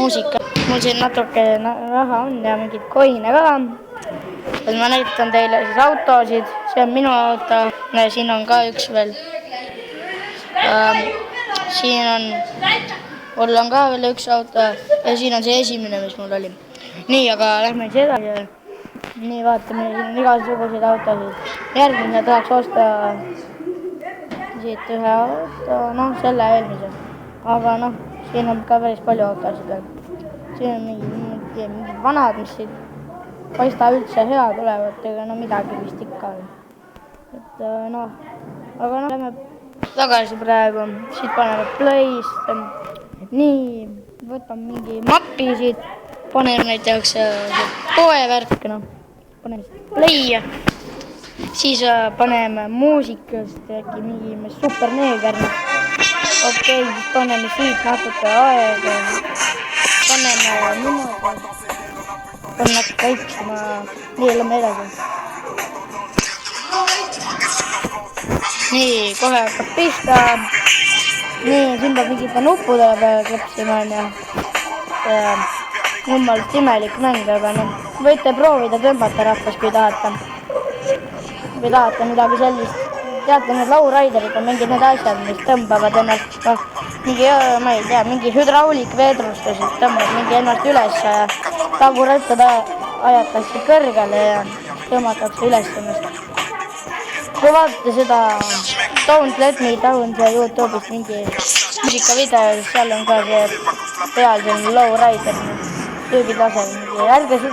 muusika. Mul siin natuke raha on ja mingid koine ka. Ma näitan teile siis autosid. See on minu auto. Siin on ka üks veel. Siin on, mul on ka veel üks auto ja siin on see esimene, mis mul oli. Nii, aga lähme siis edasi. Nii, vaatame, siin on igasuguseid autosid. Järgmine tahaks osta siit ühe auto, selle eelmise. Aga siin on ka päris palju autosid veel. Siin on mingid vanad, mis siin paista üldse hea tulevad, ega midagi vist ikka on. Aga lähme tagasi praegu, siit paneme play'st. Nii, võtame mingi mapi siit, paneme näiteks poevärk, paneme siit play. Siis paneme muusikast äkki mingi superneeger. Okei, siis paneme siit natuke aega. Paneme niimoodi. Paneme natuke väiksema. Nii, lähme edasi. Nii, kohe hakkab pista. Nii, siin peab mingi nuppudele peale klõpsima. Jummalast imelik mäng, aga võite proovida tõmbata rahvas, kui tahate. Või tahate midagi sellist. Teate, need lauraiderid on mingid need asjad, mis tõmbavad ennast, ma ei tea, mingi hydraulikvedrustus, tõmbab mingi ennast üles ja tagurattad ajatakse kõrgele ja tõmmatakse üles ennast. Kui vaatate seda Don't Let Me Down see YouTube'ist mingi muusikavideo, seal on ka see peal low rider, tüübid laseb mingi, ärge seda